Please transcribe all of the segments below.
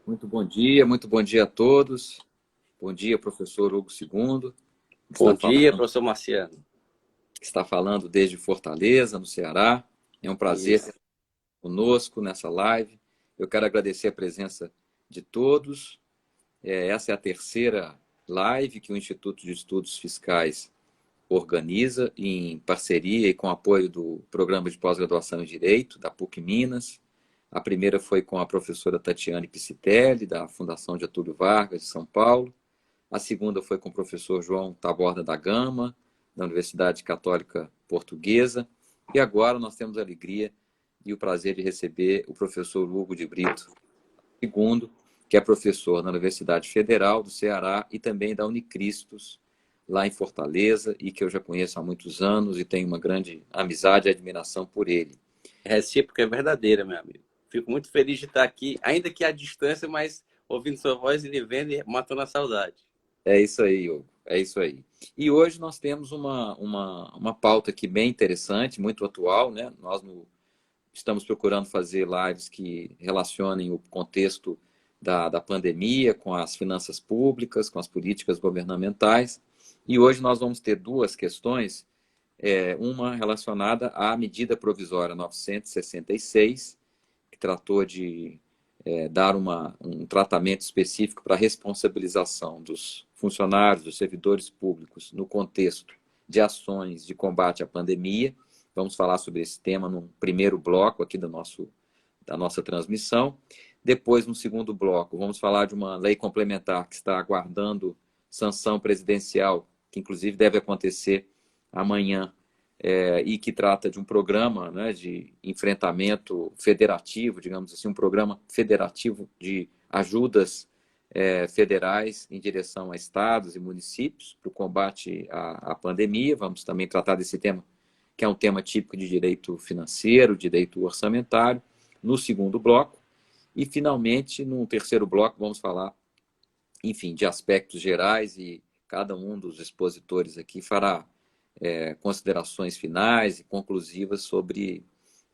Muito bom dia a todos. Bom dia, professor Hugo II, Bom dia, professor Marciano. que está falando desde Fortaleza, no Ceará. É um prazer ter Isso. conosco nessa live. Eu quero agradecer a presença de todos. Essa é a terceira live que o Instituto de Estudos Fiscais organiza em parceria e com apoio do Programa de Pós-Graduação em Direito, da PUC Minas. A primeira foi com a professora Tatiane Piscitelli, da Fundação Getúlio Vargas, de São Paulo. A segunda foi com o professor João Taborda da Gama, da Universidade Católica Portuguesa. E agora nós temos a alegria e o prazer de receber o professor Hugo de Brito II, que é professor na Universidade Federal do Ceará e também da Unicristos, lá em Fortaleza, e que eu já conheço há muitos anos e tenho uma grande amizade e admiração por ele. Recíproca é verdadeira, meu amigo. Fico muito feliz de estar aqui, ainda que à distância, mas ouvindo sua voz e lhe vendo e matando a saudade. É isso aí, Hugo. É isso aí. E hoje nós temos uma pauta aqui bem interessante, muito atual, né? Estamos procurando fazer lives que relacionem o contexto da pandemia com as finanças públicas, com as políticas governamentais. E hoje nós vamos ter duas questões, uma relacionada à medida provisória 966, que tratou de dar um tratamento específico para a responsabilização dos funcionários, dos servidores públicos no contexto de ações de combate à pandemia. Vamos falar sobre esse tema no primeiro bloco aqui da nossa transmissão. Depois, no segundo bloco, vamos falar de uma lei complementar que está aguardando sanção presidencial, que inclusive deve acontecer amanhã, e que trata de um programa, né, de enfrentamento federativo, digamos assim, um programa federativo de ajudas federais em direção a estados e municípios para o combate à pandemia. Vamos também tratar desse tema, que é um tema típico de direito financeiro, direito orçamentário, no segundo bloco. E, finalmente, no terceiro bloco, vamos falar, enfim, de aspectos gerais, e cada um dos expositores aqui fará considerações finais e conclusivas sobre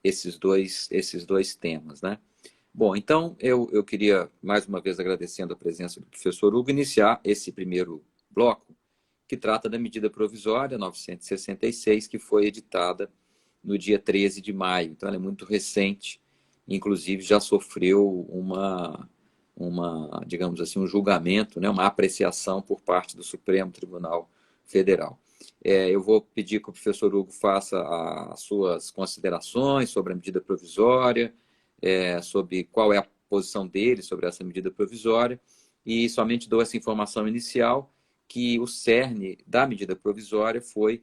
esses dois temas, né? Bom, então eu queria, mais uma vez agradecendo a presença do professor Hugo, iniciar esse primeiro bloco, que trata da medida provisória 966, que foi editada no dia 13 de maio. Então, ela é muito recente, inclusive já sofreu digamos assim, um julgamento, né, uma apreciação por parte do Supremo Tribunal Federal. Eu vou pedir que o professor Hugo faça as suas considerações sobre a medida provisória, sobre qual é a posição dele sobre essa medida provisória, e somente dou essa informação inicial, que o cerne da medida provisória foi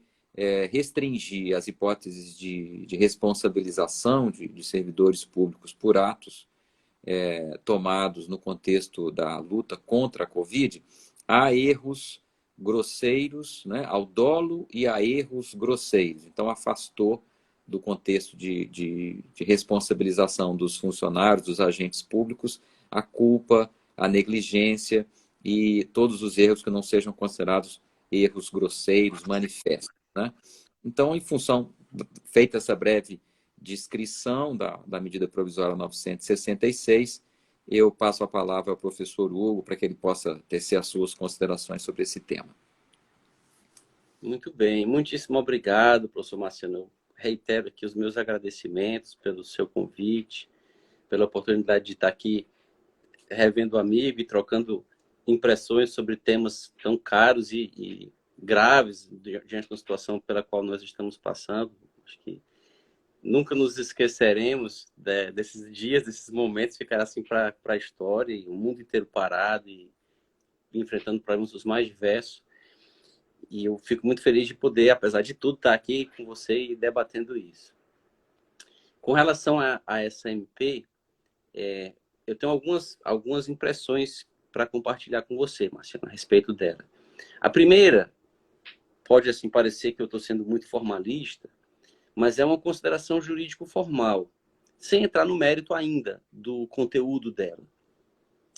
restringir as hipóteses de responsabilização de servidores públicos por atos tomados no contexto da luta contra a Covid a erros grosseiros, né, ao dolo e a erros grosseiros. Então, afastou do contexto de responsabilização dos funcionários, dos agentes públicos, a culpa, a negligência e todos os erros que não sejam considerados erros grosseiros, manifestos, né? Então, em função, feita essa breve descrição da medida provisória 966, eu passo a palavra ao professor Hugo para que ele possa tecer as suas considerações sobre esse tema. Muito bem, muitíssimo obrigado, professor Marciano. Reitero aqui os meus agradecimentos pelo seu convite, pela oportunidade de estar aqui revendo o amigo e trocando impressões sobre temas tão caros e graves diante da situação pela qual nós estamos passando. Acho que nunca nos esqueceremos desses dias, desses momentos, ficar assim para a história, e o mundo inteiro parado e enfrentando problemas dos mais diversos. E eu fico muito feliz de poder, apesar de tudo, estar aqui com você e debatendo isso. Com relação a essa MP, eu tenho algumas impressões para compartilhar com você, Marciano, a respeito dela. A primeira, pode assim parecer que eu estou sendo muito formalista, mas é uma consideração jurídico-formal, sem entrar no mérito ainda do conteúdo dela,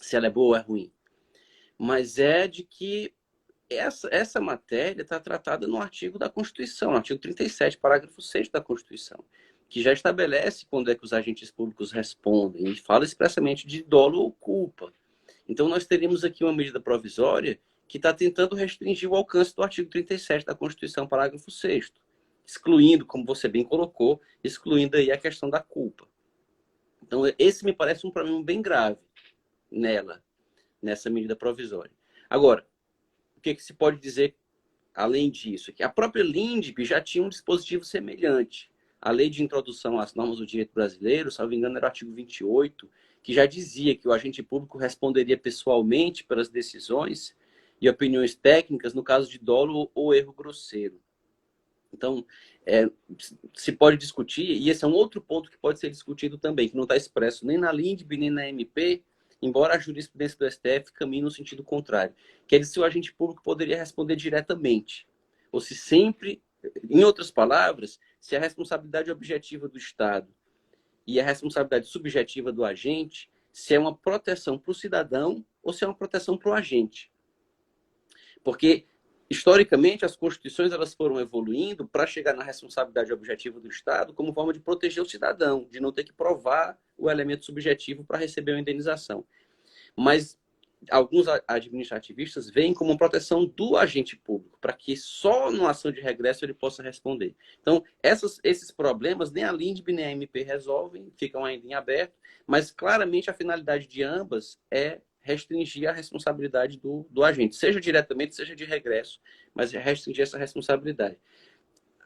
se ela é boa ou é ruim. Mas é de que essa matéria está tratada no artigo da Constituição, no artigo 37, parágrafo 6 da Constituição, que já estabelece quando é que os agentes públicos respondem, e fala expressamente de dolo ou culpa. Então, nós teríamos aqui uma medida provisória que está tentando restringir o alcance do artigo 37 da Constituição, parágrafo 6º, excluindo, como você bem colocou, excluindo aí a questão da culpa. Então, esse me parece um problema bem grave nessa medida provisória. Agora, o que se pode dizer além disso? Que a própria LINDB já tinha um dispositivo semelhante. A Lei de Introdução às Normas do Direito Brasileiro, salvo engano, era o artigo 28, que já dizia que o agente público responderia pessoalmente pelas decisões e opiniões técnicas no caso de dolo ou erro grosseiro. Então, se pode discutir, e esse é um outro ponto que pode ser discutido também, que não está expresso nem na LINDB, nem na MP, embora a jurisprudência do STF caminhe no sentido contrário, que é se o agente público poderia responder diretamente, ou se sempre, em outras palavras, se a responsabilidade objetiva do Estado e a responsabilidade subjetiva do agente, se é uma proteção para o cidadão ou se é uma proteção para o agente. Porque, historicamente, as constituições elas foram evoluindo para chegar na responsabilidade objetiva do Estado como forma de proteger o cidadão, de não ter que provar o elemento subjetivo para receber uma indenização. Mas alguns administrativistas veem como uma proteção do agente público, para que só numa ação de regresso ele possa responder. Então, esses problemas nem a LINDB nem a MP resolvem, ficam ainda em aberto, mas claramente a finalidade de ambas é restringir a responsabilidade do agente, seja diretamente, seja de regresso, mas é restringir essa responsabilidade.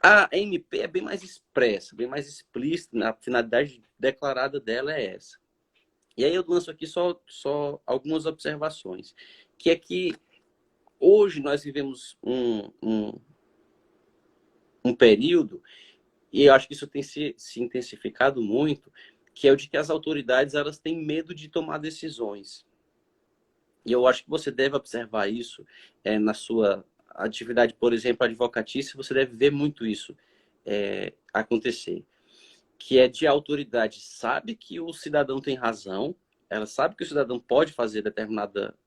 A MP é bem mais expressa, bem mais explícita, a finalidade declarada dela é essa. E aí eu lanço aqui só algumas observações, que é que hoje nós vivemos um período, e eu acho que isso tem se intensificado muito, que é o de que as autoridades elas têm medo de tomar decisões. E eu acho que você deve observar isso na sua atividade, por exemplo, advocatícia, você deve ver muito isso acontecer. Que é de autoridade sabe que o cidadão tem razão, ela sabe que o cidadão pode fazer determinada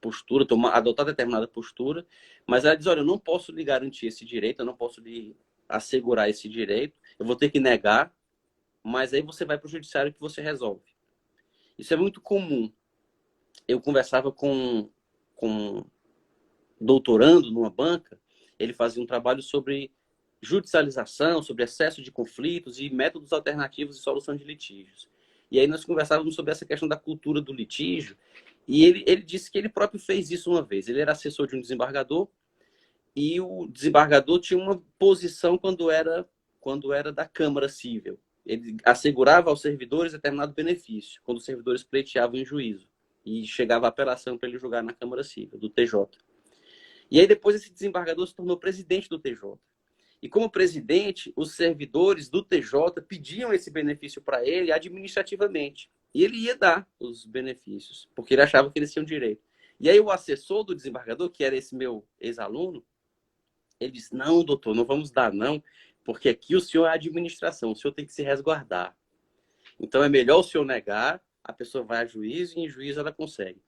postura, adotar determinada postura, mas ela diz, olha, eu não posso lhe garantir esse direito, eu não posso lhe assegurar esse direito, eu vou ter que negar, mas aí você vai para o judiciário que você resolve. Isso é muito comum. Eu conversava com um doutorando numa banca, ele fazia um trabalho sobre judicialização, sobre excesso de conflitos e métodos alternativos de solução de litígios. E aí nós conversávamos sobre essa questão da cultura do litígio, e ele disse que ele próprio fez isso uma vez. Ele era assessor de um desembargador, e o desembargador tinha uma posição quando era da Câmara Civil. Ele assegurava aos servidores determinado benefício, quando os servidores pleiteavam em juízo, e chegava a apelação para ele julgar na Câmara Civil, do TJ. E aí depois esse desembargador se tornou presidente do TJ. E como presidente, os servidores do TJ pediam esse benefício para ele administrativamente. E ele ia dar os benefícios, porque ele achava que eles tinham direito. E aí o assessor do desembargador, que era esse meu ex-aluno, ele disse, não, doutor, não vamos dar não, porque aqui o senhor é a administração, o senhor tem que se resguardar. Então é melhor o senhor negar, a pessoa vai a juízo e em juízo ela consegue.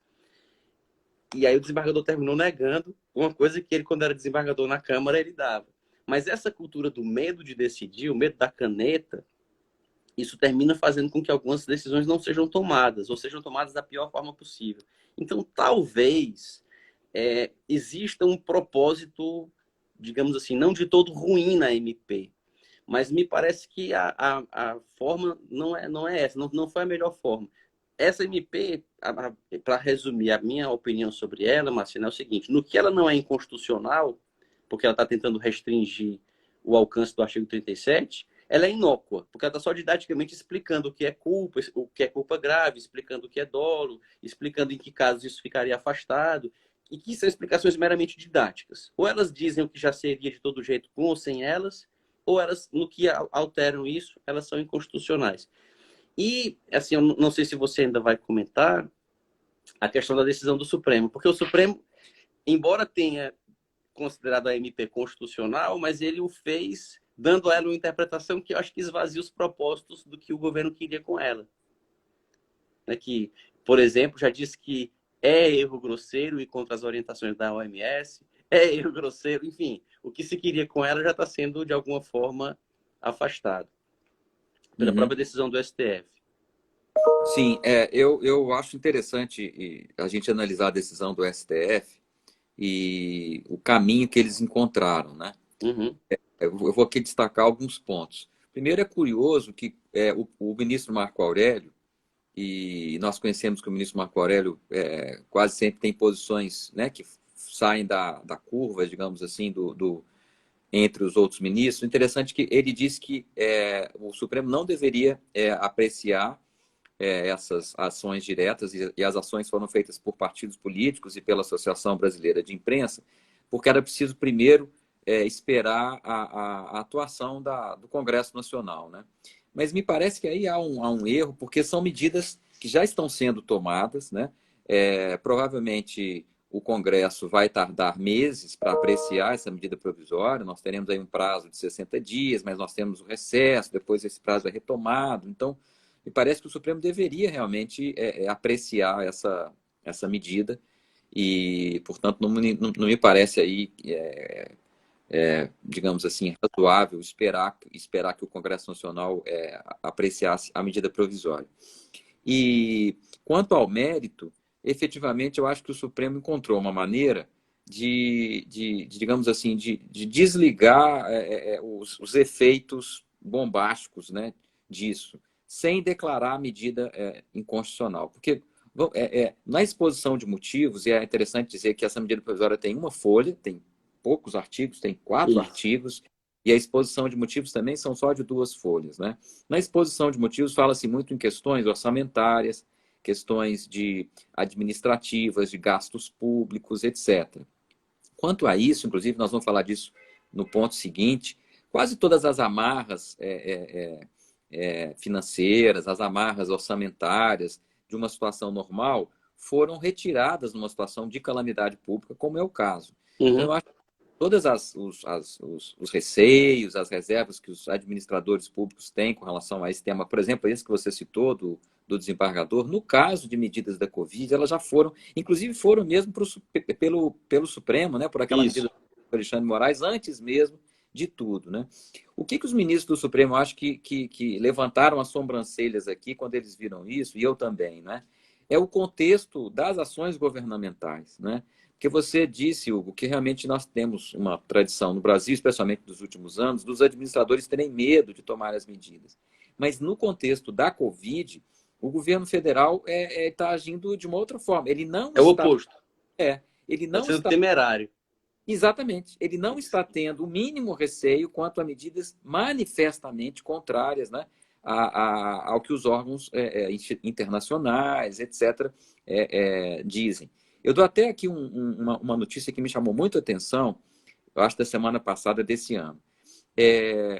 E aí o desembargador terminou negando uma coisa que ele, quando era desembargador na Câmara, ele dava. Mas essa cultura do medo de decidir, o medo da caneta, isso termina fazendo com que algumas decisões não sejam tomadas, ou sejam tomadas da pior forma possível. Então, talvez exista um propósito, digamos assim, não de todo ruim na MP, mas me parece que a forma não é essa, não foi a melhor forma. Essa MP, para resumir a minha opinião sobre ela, Marcelo, é o seguinte, no que ela não é inconstitucional, porque ela está tentando restringir o alcance do artigo 37, ela é inócua, porque ela está só didaticamente explicando o que é culpa grave, explicando o que é dolo, explicando em que casos isso ficaria afastado, e que são explicações meramente didáticas. Ou elas dizem o que já seria de todo jeito com ou sem elas, ou elas, no que alteram isso, elas são inconstitucionais. E, assim, eu não sei se você ainda vai comentar a questão da decisão do Supremo, porque o Supremo, embora tenha considerado a MP constitucional, mas ele o fez dando a ela uma interpretação que eu acho que esvazia os propósitos do que o governo queria com ela. Que, por exemplo, já disse que é erro grosseiro e contra as orientações da OMS, é erro grosseiro, enfim, o que se queria com ela já está sendo, de alguma forma, afastado pela própria decisão do STF. Sim, eu acho interessante a gente analisar a decisão do STF e o caminho que eles encontraram, né? Uhum. Eu vou aqui destacar alguns pontos. Primeiro, é curioso que o ministro Marco Aurélio, e nós conhecemos que o ministro Marco Aurélio quase sempre tem posições, né, que saem da curva, digamos assim, entre os outros ministros. Interessante que ele disse que o Supremo não deveria apreciar essas ações diretas, e as ações foram feitas por partidos políticos e pela Associação Brasileira de Imprensa, porque era preciso primeiro esperar a atuação do Congresso Nacional, né? Mas me parece que aí há um erro, porque são medidas que já estão sendo tomadas, né? Provavelmente o Congresso vai tardar meses para apreciar essa medida provisória. Nós teremos aí um prazo de 60 dias, mas nós temos o recesso, depois esse prazo é retomado. Então, me parece que o Supremo deveria realmente apreciar essa medida e, portanto, não me parece aí, digamos assim, razoável esperar que o Congresso Nacional apreciasse a medida provisória. E, quanto ao mérito, efetivamente, eu acho que o Supremo encontrou uma maneira digamos assim, de desligar os efeitos bombásticos, né, disso, sem declarar a medida inconstitucional. Porque na exposição de motivos, e é interessante dizer que essa medida provisória tem uma folha, tem poucos artigos, tem 4 Isso. artigos, e a exposição de motivos também são só de 2 folhas, né? Na exposição de motivos fala-se muito em questões orçamentárias, questões administrativas, de gastos públicos, etc. Quanto a isso, inclusive, nós vamos falar disso no ponto seguinte, quase todas as amarras financeiras, as amarras orçamentárias de uma situação normal foram retiradas numa situação de calamidade pública, como é o caso. Então, Uhum. eu acho que todos os receios, as reservas que os administradores públicos têm com relação a esse tema, por exemplo, esse que você citou do desembargador, no caso de medidas da Covid, elas já foram, inclusive foram mesmo pelo Supremo, né, por aquela medida Isso. do Alexandre de Moraes, antes mesmo de tudo. Né? O que os ministros do Supremo acham que levantaram as sobrancelhas aqui quando eles viram isso, e eu também, né? É o contexto das ações governamentais, né? Porque você disse, Hugo, que realmente nós temos uma tradição no Brasil, especialmente nos últimos anos, dos administradores terem medo de tomar as medidas. Mas no contexto da Covid, o governo federal está agindo de uma outra forma. Ele não É o está, oposto. é, ele Está não sendo está, temerário. exatamente, ele não Isso. está tendo o mínimo receio quanto a medidas manifestamente contrárias, né, ao que os órgãos internacionais, etc., dizem. Eu dou até aqui uma notícia que me chamou muito a atenção, eu acho da semana passada desse ano.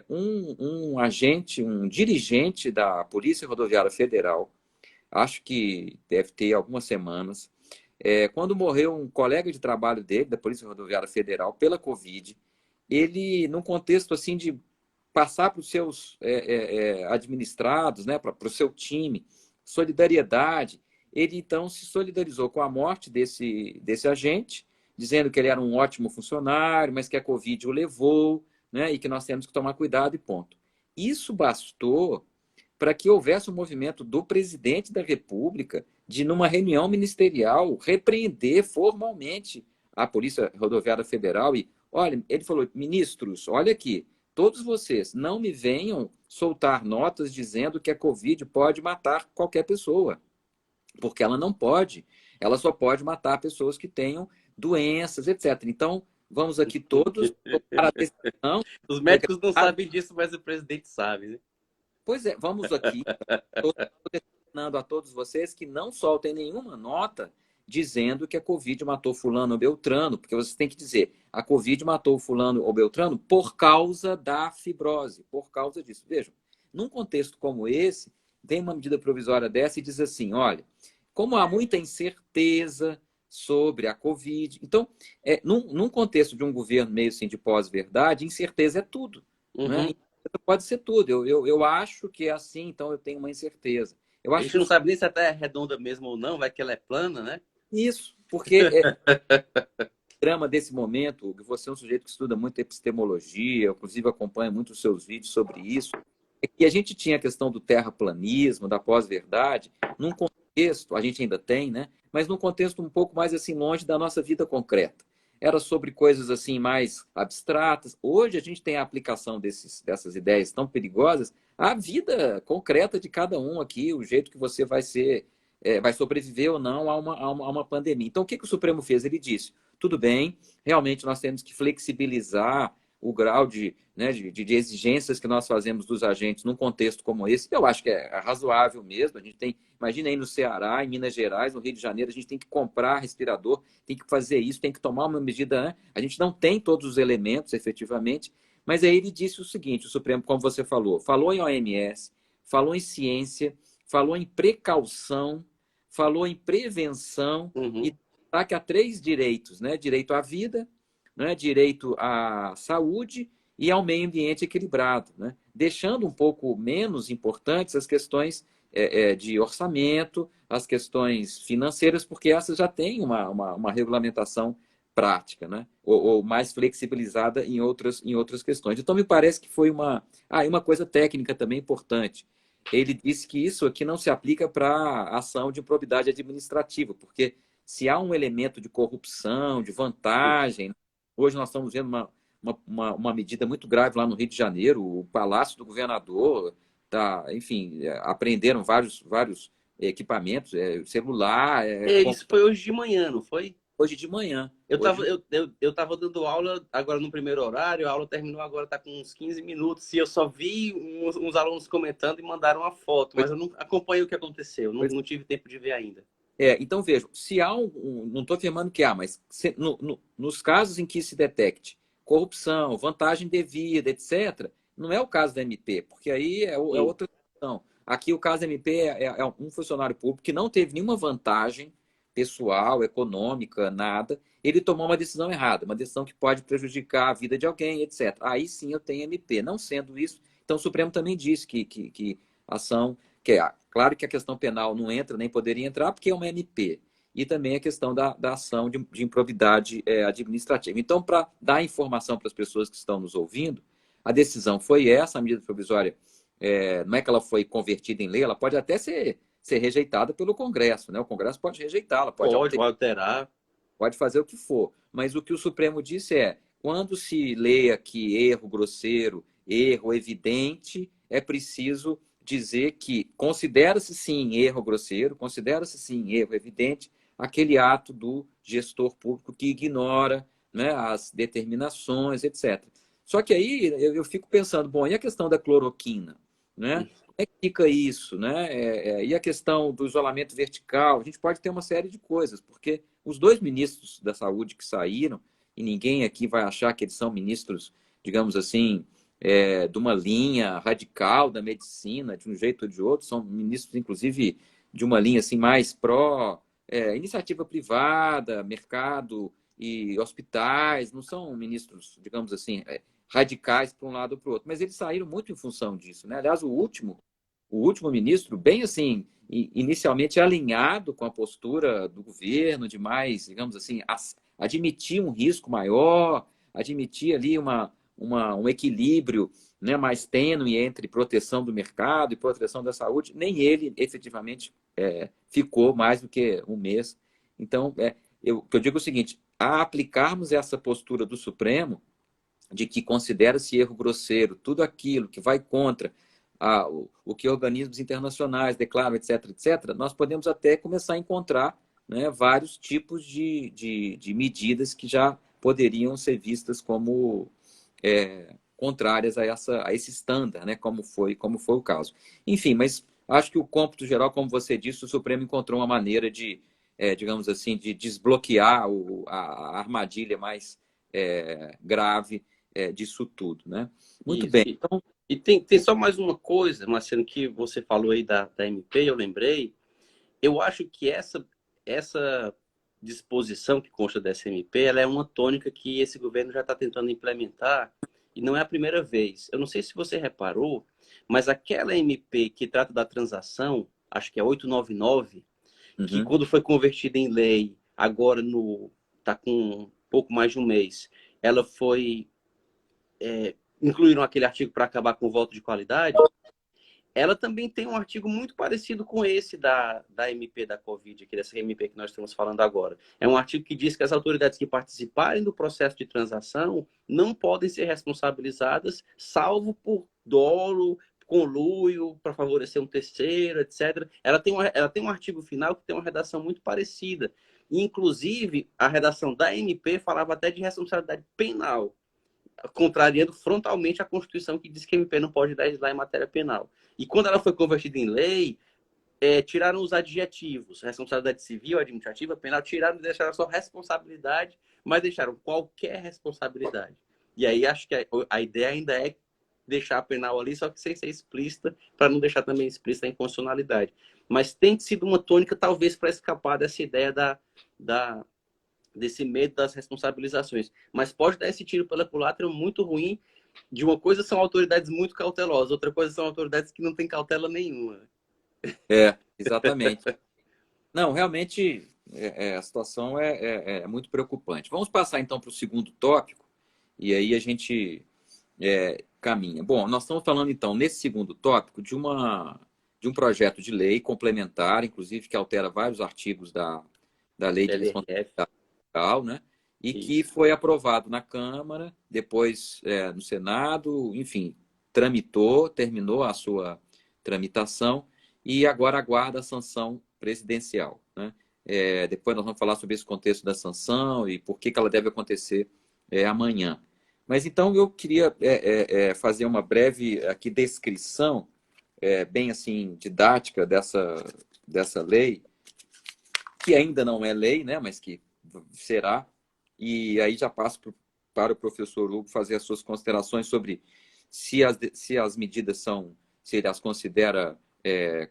Um agente, um dirigente da Polícia Rodoviária Federal, acho que deve ter algumas semanas, quando morreu um colega de trabalho dele, da Polícia Rodoviária Federal, pela Covid, ele, num contexto assim de passar para os seus administrados, né, para o seu time, solidariedade, ele então se solidarizou com a morte desse agente, dizendo que ele era um ótimo funcionário, mas que a Covid o levou, né, e que nós temos que tomar cuidado e ponto. Isso bastou para que houvesse um movimento do presidente da República de, numa reunião ministerial, repreender formalmente a Polícia Rodoviária Federal e, olha, ele falou, ministros, olha aqui, todos vocês não me venham soltar notas dizendo que a Covid pode matar qualquer pessoa, porque ela não pode, ela só pode matar pessoas que tenham doenças, etc. Então, vamos aqui todos tomar a decisão Os de médicos não sabem disso, mas o presidente sabe, né? pois é, vamos aqui. Estou determinando a todos vocês que não soltem nenhuma nota dizendo que a Covid matou fulano ou beltrano, porque vocês têm que dizer, a Covid matou fulano ou beltrano por causa da fibrose, por causa disso. Vejam, num contexto como esse, vem uma medida provisória dessa e diz assim, olha, como há muita incerteza sobre a Covid, então, num contexto de um governo meio assim de pós-verdade, incerteza é tudo, né? Uhum. Pode ser tudo. Eu acho que é assim, então eu tenho uma incerteza. Eu A acho gente que não sabe nem se a Terra é redonda mesmo ou não, vai que ela é plana, né? isso, porque o drama desse momento, você é um sujeito que estuda muito epistemologia, inclusive acompanha muito os seus vídeos sobre isso, E a gente tinha a questão do terraplanismo, da pós-verdade, num contexto, a gente ainda tem, né? Mas num contexto um pouco mais assim longe da nossa vida concreta. Era sobre coisas assim mais abstratas. Hoje a gente tem a aplicação dessas ideias tão perigosas à vida concreta de cada um aqui, o jeito que você vai ser, vai sobreviver ou não a uma pandemia. Então, o que o Supremo fez? Ele disse: tudo bem, realmente nós temos que flexibilizar o grau de exigências que nós fazemos dos agentes num contexto como esse. Eu acho que é razoável mesmo. A gente tem, imagina aí no Ceará, em Minas Gerais, no Rio de Janeiro, a gente tem que comprar respirador, tem que fazer isso, tem que tomar uma medida, né? A gente não tem todos os elementos, efetivamente, mas aí ele disse o seguinte, o Supremo, como você falou em OMS, falou em ciência, falou em precaução, falou em prevenção e Uhum. tá que há 3 direitos, né? Direito à vida, né? Direito à saúde e ao meio ambiente equilibrado, né? Deixando um pouco menos importantes as questões de orçamento, as questões financeiras, porque essas já têm uma regulamentação prática, né? Ou mais flexibilizada em outras questões. Então, me parece que foi uma coisa técnica também importante. Ele disse que isso aqui não se aplica para ação de improbidade administrativa, porque se há um elemento de corrupção, de vantagem, hoje nós estamos vendo uma medida muito grave lá no Rio de Janeiro, o Palácio do Governador, tá, enfim, apreenderam vários equipamentos, celular, Isso foi hoje de manhã, não foi? hoje de manhã. Eu Hoje estava de... eu tava dando aula agora no primeiro horário, a aula terminou agora, está com uns 15 minutos, e eu só vi uns alunos comentando e mandaram uma foto, mas eu não acompanhei o que aconteceu, não tive tempo de ver ainda. Então, vejo, se há não estou afirmando que há, mas nos casos em que se detecte corrupção, vantagem devida, etc., não é o caso da MP, porque aí é Sim. outra questão. Aqui o caso da MP é um funcionário público que não teve nenhuma vantagem pessoal, econômica, nada. Ele tomou uma decisão errada, uma decisão que pode prejudicar a vida de alguém, etc. Aí sim eu tenho MP. Não sendo isso, então o Supremo também disse que ação claro que a questão penal não entra, nem poderia entrar, porque é uma MP. E também a questão da ação de improbidade administrativa. Então, para dar informação para as pessoas que estão nos ouvindo, a decisão foi essa, a medida provisória, não é que ela foi convertida em lei, ela pode até ser rejeitada pelo Congresso, né? O Congresso pode rejeitá-la, pode Pode alterar, alterar. pode fazer o que for. Mas o que o Supremo disse é, quando se leia que erro grosseiro, erro evidente, é preciso dizer que considera-se sim erro grosseiro, considera-se sim erro evidente, aquele ato do gestor público que ignora, né, as determinações, etc. Só que aí eu fico pensando, bom, e a questão da cloroquina, né? Como é que fica isso, né? E a questão do isolamento vertical? A gente pode ter uma série de coisas, porque os 2 ministros da saúde que saíram, e ninguém aqui vai achar que eles são ministros, digamos assim, de uma linha radical da medicina, de um jeito ou de outro, são ministros, inclusive, de uma linha assim mais pró iniciativa privada, mercado e hospitais, não são ministros, digamos assim, radicais para um lado ou para o outro, mas eles saíram muito em função disso, né? Aliás, o último ministro, bem assim, inicialmente alinhado com a postura do governo, de mais, digamos assim, admitir um risco maior, admitir ali um equilíbrio, né, mais tênue entre proteção do mercado e proteção da saúde, nem ele efetivamente ficou mais do que um mês. Então, o que eu digo é o seguinte: a aplicarmos essa postura do Supremo, de que considera-se erro grosseiro tudo aquilo que vai contra o que organismos internacionais declaram, etc., etc., nós podemos até começar a encontrar, né, vários tipos de medidas que já poderiam ser vistas como contrárias a esse estándar, né, como foi o caso. Enfim, mas acho que o cômputo geral, como você disse, o Supremo encontrou uma maneira digamos assim, de desbloquear a armadilha mais grave disso tudo, né? Muito Isso. bem. Então, E tem só mais uma coisa, Marcelo, que você falou aí da MP, eu lembrei. Eu acho que essa disposição que consta dessa MP, ela é uma tônica que esse governo já está tentando implementar, e não é a primeira vez. Eu não sei se você reparou, mas aquela MP que trata da transação, acho que é 899, que uhum, quando foi convertida em lei, agora está com um pouco mais de um mês, ela foi incluíram aquele artigo para acabar com o voto de qualidade. ela também tem um artigo muito parecido com esse da MP da Covid, aqui dessa MP que nós estamos falando agora. É um artigo que diz que as autoridades que participarem do processo de transação não podem ser responsabilizadas, salvo por dolo, conluio, para favorecer um terceiro, etc. Ela tem um artigo final que tem uma redação muito parecida. Inclusive, a redação da MP falava até de responsabilidade penal, contrariando frontalmente a Constituição, que diz que a MP não pode legislar em matéria penal. E quando ela foi convertida em lei, tiraram os adjetivos, responsabilidade civil, administrativa, penal, tiraram e deixaram só responsabilidade, mas deixaram qualquer responsabilidade. E aí acho que a ideia ainda é deixar a penal ali, só que sem ser explícita, para não deixar também explícita a inconstitucionalidade. Mas tem sido uma tônica, talvez, para escapar dessa ideia desse medo das responsabilizações. Mas pode dar esse tiro pela culatra muito ruim. De uma coisa são autoridades muito cautelosas, outra coisa são autoridades que não têm cautela nenhuma. Exatamente. Não, realmente a situação é muito preocupante. Vamos passar então para o segundo tópico, e aí a gente caminha. Bom, nós estamos falando então, nesse segundo tópico, de um projeto de lei complementar, inclusive que altera vários artigos da Lei de LRF. Responsabilidade Fiscal, né? E Isso. que foi aprovado na Câmara, depois no Senado, enfim, tramitou, terminou a sua tramitação e agora aguarda a sanção presidencial, né? Depois nós vamos falar sobre esse contexto da sanção e por que ela deve acontecer amanhã. Mas então eu queria fazer uma breve aqui descrição, bem assim, didática dessa lei, que ainda não é lei, né, mas que será. E aí já passo para o professor Hugo fazer as suas considerações sobre se as medidas se ele as considera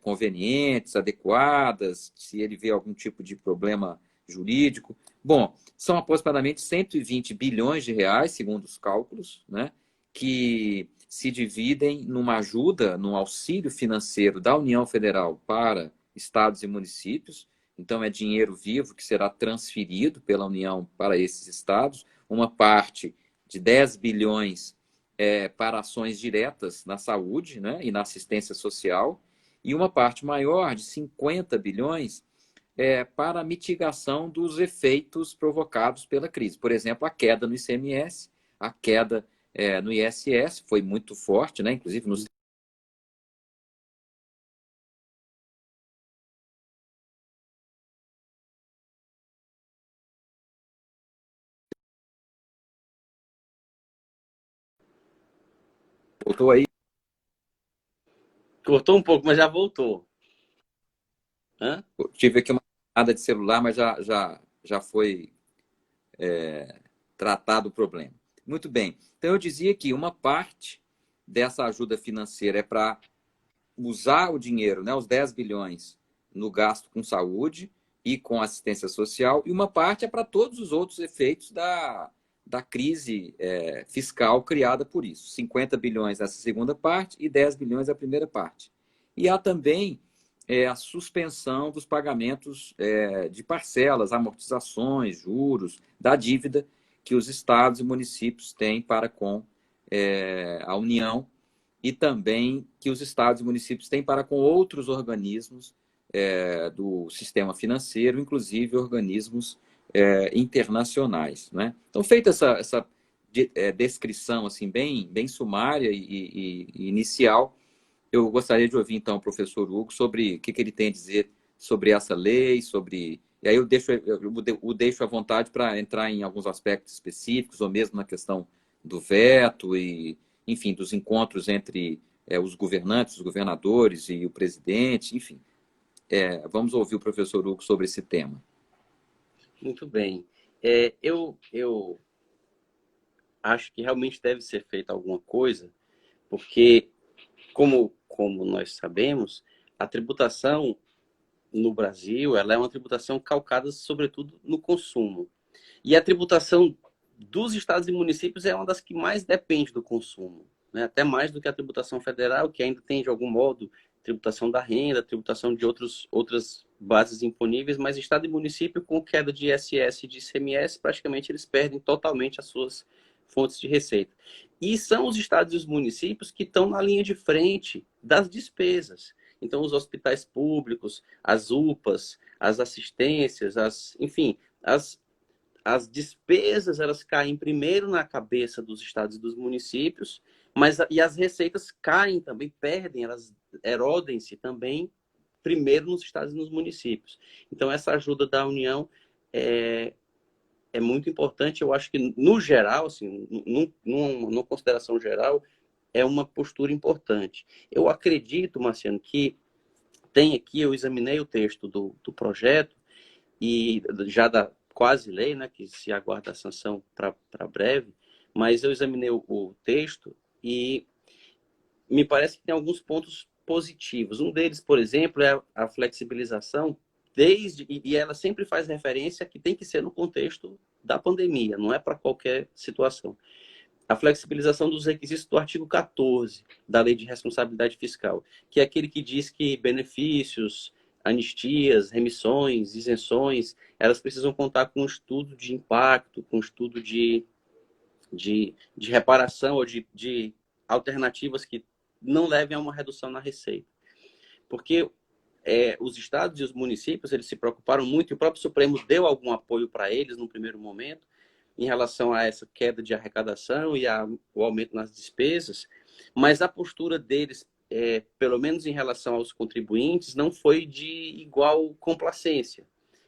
convenientes, adequadas, se ele vê algum tipo de problema jurídico. Bom, são aproximadamente 120 bilhões de reais, segundo os cálculos, né, que se dividem numa ajuda, num auxílio financeiro da União Federal para estados e municípios. Então, é dinheiro vivo que será transferido pela União para esses estados. Uma parte de 10 bilhões para ações diretas na saúde, né, e na assistência social, e uma parte maior, de 50 bilhões, para a mitigação dos efeitos provocados pela crise. Por exemplo, a queda no ICMS, a queda no ISS foi muito forte, né, inclusive nos voltou aí. Cortou um pouco, mas já voltou. Hã? Tive aqui uma chamada de celular, mas já foi tratado o problema. Muito bem. Então, eu dizia que uma parte dessa ajuda financeira é para usar o dinheiro, né, os 10 bilhões, no gasto com saúde e com assistência social, e uma parte é para todos os outros efeitos da crise fiscal criada por isso. 50 bilhões nessa segunda parte e 10 bilhões na primeira parte. E há também a suspensão dos pagamentos de parcelas, amortizações, juros, da dívida que os estados e municípios têm para com a União e também que os estados e municípios têm para com outros organismos do sistema financeiro, inclusive organismos internacionais, né? Então, feita essa descrição assim bem sumária e inicial, eu gostaria de ouvir, então, o professor Hugo sobre o que ele tem a dizer sobre essa lei, E aí eu o deixo à vontade para entrar em alguns aspectos específicos, ou mesmo na questão do veto e, enfim, dos encontros entre os governantes, os governadores e o presidente, enfim. Vamos ouvir o professor Hugo sobre esse tema. Muito bem. Eu acho que realmente deve ser feita alguma coisa, porque, como nós sabemos, a tributação no Brasil ela é uma tributação calcada, sobretudo, no consumo. E a tributação dos estados e municípios é uma das que mais depende do consumo, né? Até mais do que a tributação federal, que ainda tem, de algum modo, tributação da renda, tributação de outras bases imponíveis, mas estado e município, com queda de ISS e de ICMS, praticamente eles perdem totalmente as suas fontes de receita. E são os estados e os municípios que estão na linha de frente das despesas. Então, os hospitais públicos, as UPAs, as assistências, enfim, as despesas elas caem primeiro na cabeça dos estados e dos municípios, e as receitas caem também, perdem, elas erodem-se também primeiro nos estados e nos municípios. Então, essa ajuda da União é muito importante. Eu acho que, no geral, assim, numa consideração geral, é uma postura importante. Eu acredito, Marciano, que tem aqui, eu examinei o texto do projeto, e já da quase lei, né, que se aguarda a sanção para breve, mas eu examinei o texto e me parece que tem alguns pontos positivos. Um deles, por exemplo, é a flexibilização, e ela sempre faz referência que tem que ser no contexto da pandemia, não é para qualquer situação. A flexibilização dos requisitos do artigo 14 da Lei de Responsabilidade Fiscal, que é aquele que diz que benefícios, anistias, remissões, isenções, elas precisam contar com um estudo de impacto, com um estudo de reparação ou de alternativas que não levem a uma redução na receita. Porque os estados e os municípios, eles se preocuparam muito, e o próprio Supremo deu algum apoio para eles no primeiro momento, em relação a essa queda de arrecadação e o aumento nas despesas, mas a postura deles, pelo menos em relação aos contribuintes, não foi de igual complacência.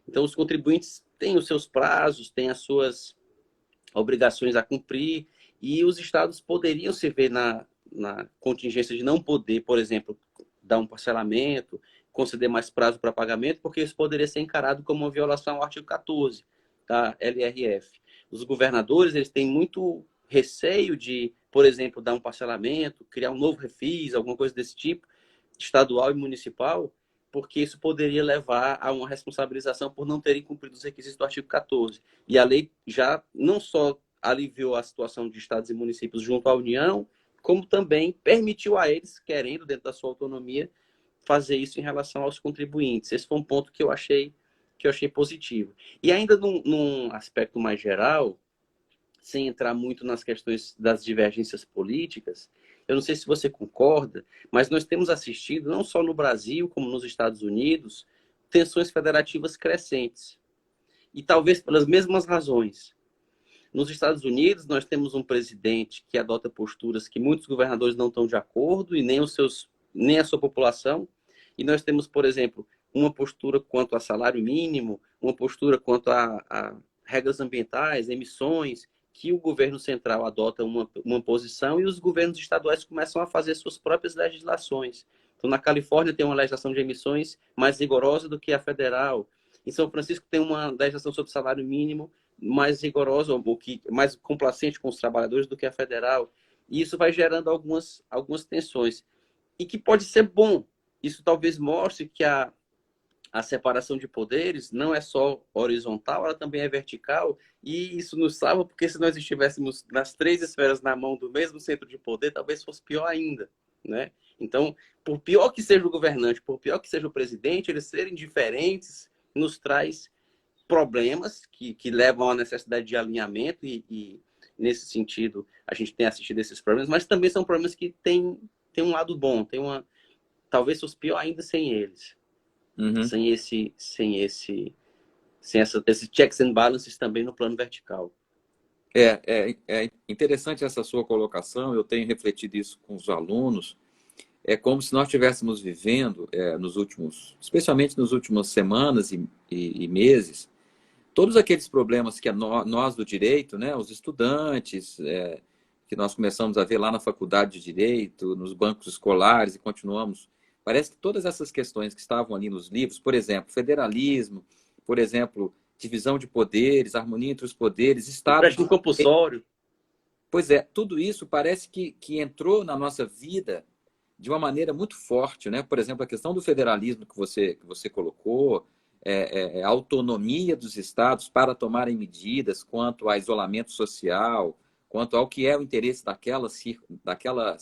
Então, os contribuintes têm os seus prazos, têm as suas obrigações a cumprir, e os estados poderiam se ver na contingência de não poder, por exemplo, dar um parcelamento, conceder mais prazo para pagamento, porque isso poderia ser encarado como uma violação ao artigo 14 da LRF. Os governadores, eles têm muito receio de, por exemplo, dar um parcelamento, criar um novo refis, alguma coisa desse tipo, estadual e municipal, porque isso poderia levar a uma responsabilização por não terem cumprido os requisitos do artigo 14. E a lei já não só aliviou a situação de estados e municípios junto à União, como também permitiu a eles, querendo, dentro da sua autonomia, fazer isso em relação aos contribuintes. Esse foi um ponto que eu achei positivo. E ainda num aspecto mais geral, sem entrar muito nas questões das divergências políticas, eu não sei se você concorda, mas nós temos assistido, não só no Brasil, como nos Estados Unidos, tensões federativas crescentes. E talvez pelas mesmas razões. Nos Estados Unidos, nós temos um presidente que adota posturas que muitos governadores não estão de acordo, e nem a sua população. E nós temos, por exemplo, uma postura quanto a salário mínimo, uma postura quanto a regras ambientais, emissões, que o governo central adota uma posição e os governos estaduais começam a fazer suas próprias legislações. Então, na Califórnia tem uma legislação de emissões mais rigorosa do que a federal. Em São Francisco tem uma legislação sobre salário mínimo mais rigorosa, ou mais complacente com os trabalhadores do que a federal. E isso vai gerando algumas tensões. E que pode ser bom. Isso talvez mostre que a separação de poderes não é só horizontal, ela também é vertical, e isso nos salva, porque se nós estivéssemos nas três esferas na mão do mesmo centro de poder, talvez fosse pior ainda, né? Então, por pior que seja o governante, por pior que seja o presidente, eles serem diferentes nos traz problemas que levam à necessidade de alinhamento, e nesse sentido a gente tem assistido esses problemas, mas também são problemas que têm um lado bom, talvez fosse pior ainda sem eles. Uhum. Sem esses checks and balances também no plano vertical. É interessante essa sua colocação, eu tenho refletido isso com os alunos. É como se nós estivéssemos vivendo, especialmente nas últimas semanas e meses, todos aqueles problemas que nós do direito, né, os estudantes, que nós começamos a ver lá na faculdade de Direito, nos bancos escolares e continuamos. Parece que todas essas questões que estavam ali nos livros, por exemplo, federalismo, por exemplo, divisão de poderes, harmonia entre os poderes, Estado... Empréstimo compulsório. Pois é, tudo isso parece que entrou na nossa vida de uma maneira muito forte, né? Por exemplo, a questão do federalismo que você colocou, a autonomia dos estados para tomarem medidas quanto a isolamento social, quanto ao que é o interesse daquela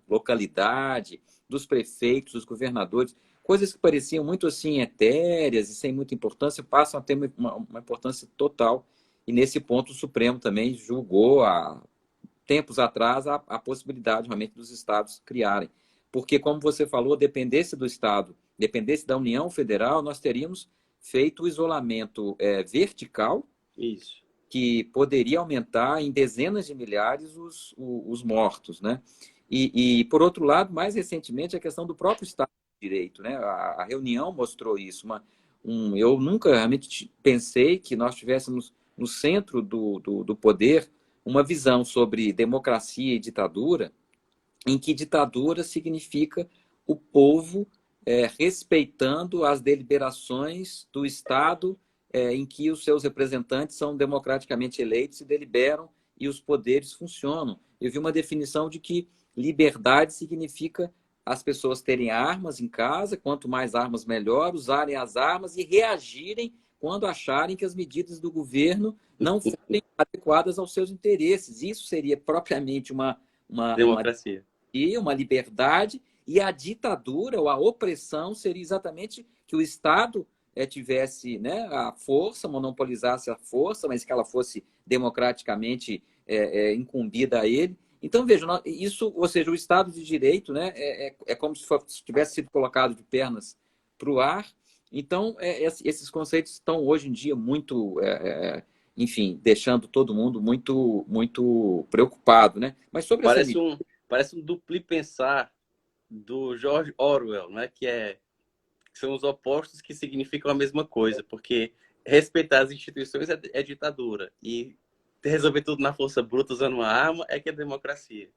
localidade, dos prefeitos, dos governadores, coisas que pareciam muito assim etéreas e sem muita importância, passam a ter uma importância total. E nesse ponto o Supremo também julgou, há tempos atrás, a possibilidade realmente dos estados criarem. porque, como você falou, dependesse do Estado, dependesse da União Federal, nós teríamos feito o isolamento vertical, Isso. que poderia aumentar em dezenas de milhares os mortos, né? Por outro lado, mais recentemente, a questão do próprio Estado de Direito, né? A reunião mostrou isso. Eu nunca realmente pensei que nós tivéssemos no centro do poder uma visão sobre democracia e ditadura, em que ditadura significa o povo respeitando as deliberações do Estado em que os seus representantes são democraticamente eleitos e deliberam e os poderes funcionam. Eu vi uma definição de que liberdade significa as pessoas terem armas em casa, quanto mais armas melhor, usarem as armas e reagirem quando acharem que as medidas do governo não forem adequadas aos seus interesses. Isso seria propriamente uma Democracia. uma liberdade, e a ditadura ou a opressão seria exatamente que o Estado tivesse, né, a força, monopolizasse a força, mas que ela fosse democraticamente incumbida a ele. Então, veja, isso, ou seja, o Estado de Direito, né, é como se tivesse sido colocado de pernas para o ar. Então, esses conceitos estão hoje em dia muito, enfim, deixando todo mundo muito, muito preocupado, né? Mas sobre essa Parece medida, um, parece um dupli pensar do George Orwell, né? Que são os opostos que significam a mesma coisa, porque respeitar as instituições é ditadura e resolver tudo na força bruta usando uma arma é que é democracia.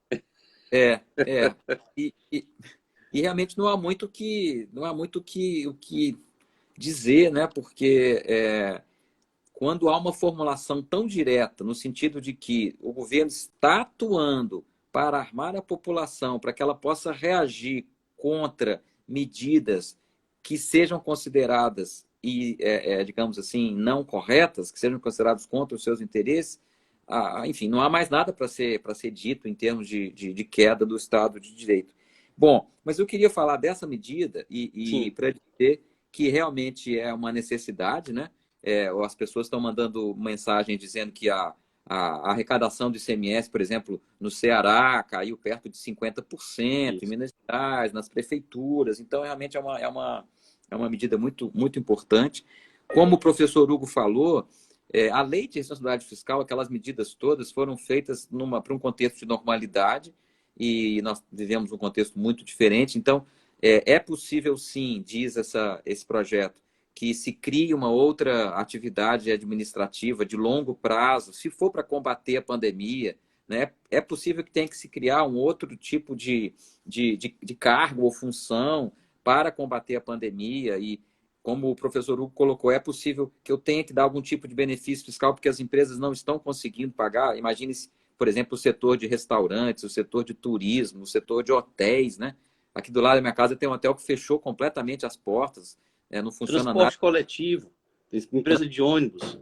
é, é. E, e, e realmente não há muito o que dizer, né? Porque quando há uma formulação tão direta, no sentido de que o governo está atuando para armar a população, para que ela possa reagir contra medidas que sejam consideradas digamos assim, não corretas, que sejam consideradas contra os seus interesses, enfim, não há mais nada para ser dito em termos de queda do Estado de Direito. Bom, mas eu queria falar dessa medida e Sim, para dizer que realmente é uma necessidade, né? As pessoas estão mandando mensagens dizendo que a arrecadação do ICMS, por exemplo, no Ceará, caiu perto de 50%, em isso. Minas Gerais, nas prefeituras. Então, realmente é uma medida muito, muito importante. Como o professor Hugo falou, a lei de responsabilidade fiscal, aquelas medidas todas foram feitas para um contexto de normalidade e nós vivemos um contexto muito diferente. Então, é possível, sim, diz esse projeto, que se crie uma outra atividade administrativa de longo prazo, se for para combater a pandemia, né? É possível que tenha que se criar um outro tipo de cargo ou função para combater a pandemia e, como o professor Hugo colocou, é possível que eu tenha que dar algum tipo de benefício fiscal porque as empresas não estão conseguindo pagar. Imagine-se, por exemplo, o setor de restaurantes, o setor de turismo, o setor de hotéis, né? Aqui do lado da minha casa tem um hotel que fechou completamente as portas, não funciona nada. Transporte coletivo, empresa de ônibus,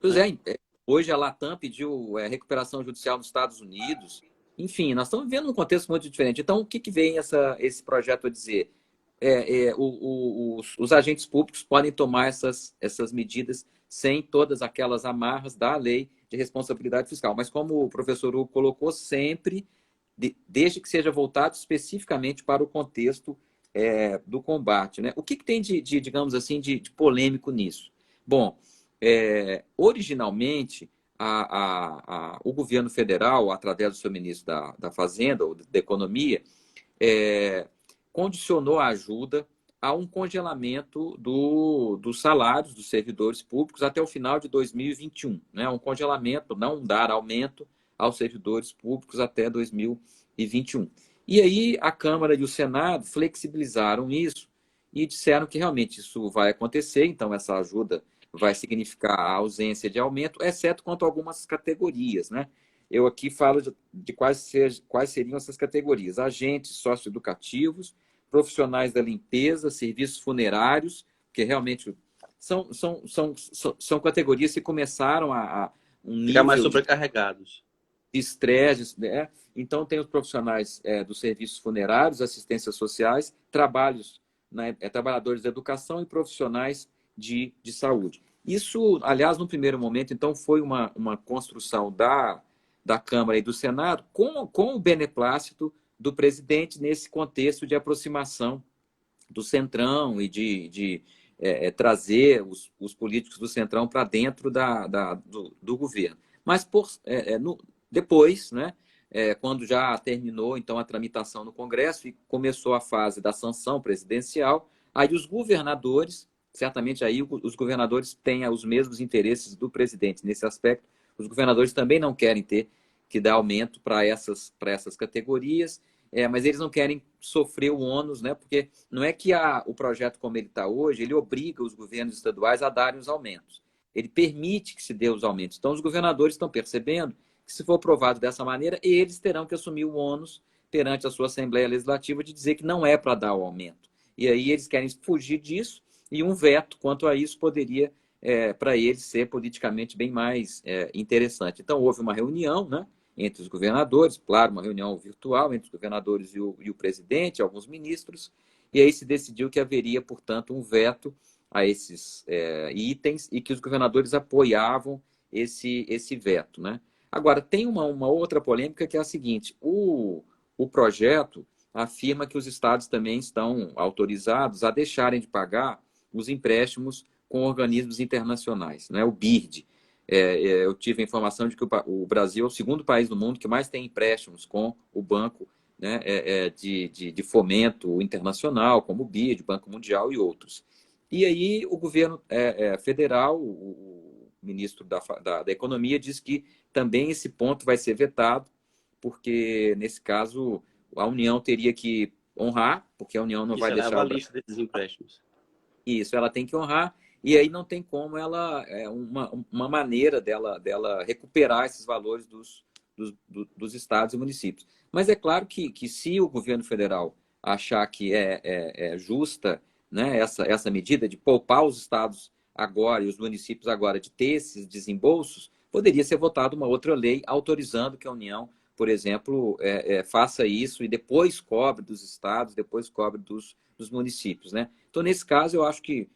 Pois né? hoje a Latam pediu recuperação judicial nos Estados Unidos. Enfim, nós estamos vivendo um contexto muito diferente. Então, o que, que vem esse projeto a dizer? Os agentes públicos podem tomar essas medidas sem todas aquelas amarras da lei de responsabilidade fiscal. Mas, como o professor Hugo colocou, sempre, desde que seja voltado especificamente para o contexto do combate. Né? O que, que tem digamos assim, de polêmico nisso? Bom, originalmente, o governo federal, através do seu ministro da Fazenda ou da Economia, é, condicionou a ajuda a um congelamento dos salários dos servidores públicos até o final de 2021. Né? Um congelamento, não dar aumento aos servidores públicos até 2021. E aí a Câmara e o Senado flexibilizaram isso e disseram que realmente isso vai acontecer, então essa ajuda vai significar a ausência de aumento, exceto quanto a algumas categorias. Né? Eu aqui falo de quais seriam essas categorias: agentes socioeducativos, profissionais da limpeza, serviços funerários, que realmente são categorias que começaram a um Ficar mais nível de sobrecarregados. estresse, né? Então, tem os profissionais dos serviços funerários, assistências sociais, né, trabalhadores da educação e profissionais de saúde. Isso, aliás, no primeiro momento, então, foi uma construção da Câmara e do Senado com o beneplácito do presidente nesse contexto de aproximação do Centrão e de trazer os políticos do Centrão para dentro do governo. Mas depois, né, quando já terminou então a tramitação no Congresso e começou a fase da sanção presidencial, aí os governadores, certamente aí os governadores têm os mesmos interesses do presidente nesse aspecto, os governadores também não querem ter que dar aumento para essas categorias, mas eles não querem sofrer o ônus, né? Porque não é que o projeto como ele está hoje, ele obriga os governos estaduais a darem os aumentos. Ele permite que se dê os aumentos. Então, os governadores estão percebendo que, se for aprovado dessa maneira, eles terão que assumir o ônus perante a sua Assembleia Legislativa de dizer que não é para dar o aumento. E aí eles querem fugir disso, e um veto quanto a isso poderia, para eles, ser politicamente bem mais interessante. Então, houve uma reunião, né, entre os governadores, claro, uma reunião virtual entre os governadores e o presidente, alguns ministros, e aí se decidiu que haveria, portanto, um veto a esses itens e que os governadores apoiavam esse veto, né? Agora, tem uma outra polêmica que é a seguinte: o projeto afirma que os estados também estão autorizados a deixarem de pagar os empréstimos com organismos internacionais, né? O BIRD. Eu tive a informação de que o Brasil é o segundo país do mundo que mais tem empréstimos com o Banco, né, de Fomento Internacional, como o BID, o Banco Mundial e outros. E aí o governo federal, o ministro da Economia, diz que também esse ponto vai ser vetado, porque, nesse caso, a União teria que honrar, porque a União não vai deixar... a lista desses empréstimos. Isso, ela tem que honrar, e aí não tem como ela, uma maneira dela recuperar esses valores dos estados e municípios. Mas é claro que se o governo federal achar que é justa, né, essa medida de poupar os estados agora e os municípios agora de ter esses desembolsos, poderia ser votada uma outra lei autorizando que a União, por exemplo, faça isso e depois cobre dos estados, depois cobre dos municípios, né? Então, nesse caso, eu acho que,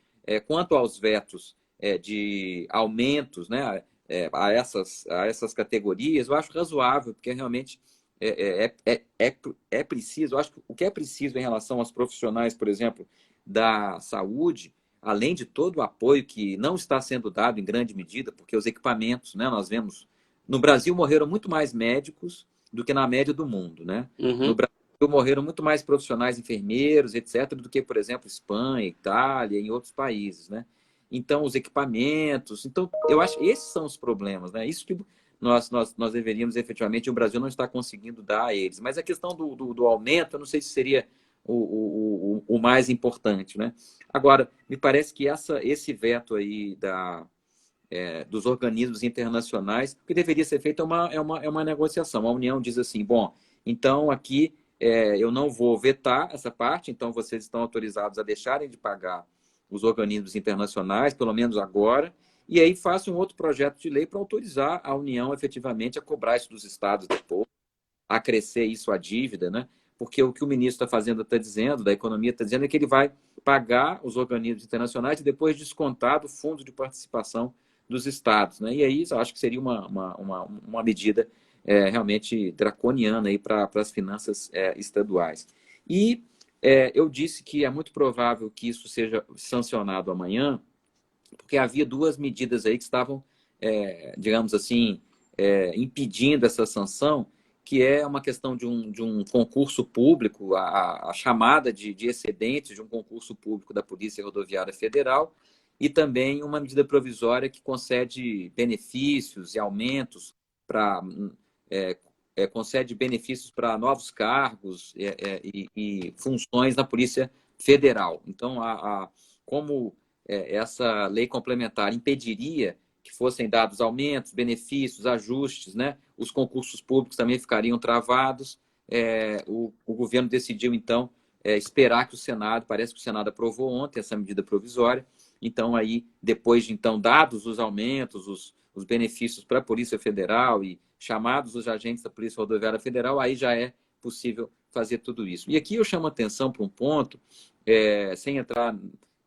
quanto aos vetos de aumentos, né, a essas categorias, eu acho razoável, porque realmente é preciso. Eu acho que o que é preciso em relação aos profissionais, por exemplo, da saúde, além de todo o apoio que não está sendo dado em grande medida, porque os equipamentos, né, nós vemos, no Brasil morreram muito mais médicos do que na média do mundo, né? Uhum. No Brasil morreram muito mais profissionais, enfermeiros, etc., do que, por exemplo, Espanha, Itália, em outros países, né? Então, os equipamentos... Então, eu acho que esses são os problemas, né? Isso que nós deveríamos, efetivamente, o Brasil não está conseguindo dar a eles. Mas a questão do aumento, eu não sei se seria o mais importante, né? Agora, me parece que esse veto aí dos organismos internacionais, o que deveria ser feito é uma negociação. A União diz assim, bom, então aqui eu não vou vetar essa parte, então vocês estão autorizados a deixarem de pagar os organismos internacionais, pelo menos agora, e aí faça um outro projeto de lei para autorizar a União efetivamente a cobrar isso dos estados depois, a crescer isso a dívida, né? Porque o que o ministro da Fazenda está dizendo, da Economia está dizendo, é que ele vai pagar os organismos internacionais e depois descontar do fundo de participação dos estados, né? E aí eu acho que seria uma medida realmente draconiana para as finanças estaduais. E eu disse que é muito provável que isso seja sancionado amanhã, porque havia duas medidas aí que estavam, digamos assim, impedindo essa sanção, que é uma questão de um concurso público, a chamada de excedentes de um concurso público da Polícia Rodoviária Federal, e também uma medida provisória que concede benefícios e aumentos concede benefícios para novos cargos e funções na Polícia Federal. Então, como essa lei complementar impediria que fossem dados aumentos, benefícios, ajustes, né? Os concursos públicos também ficariam travados. O governo decidiu, então, esperar que o Senado, parece que o Senado aprovou ontem essa medida provisória, então aí, depois de, então, dados os aumentos, os benefícios para a Polícia Federal e chamados os agentes da Polícia Rodoviária Federal, aí já é possível fazer tudo isso. E aqui eu chamo a atenção para um ponto, sem entrar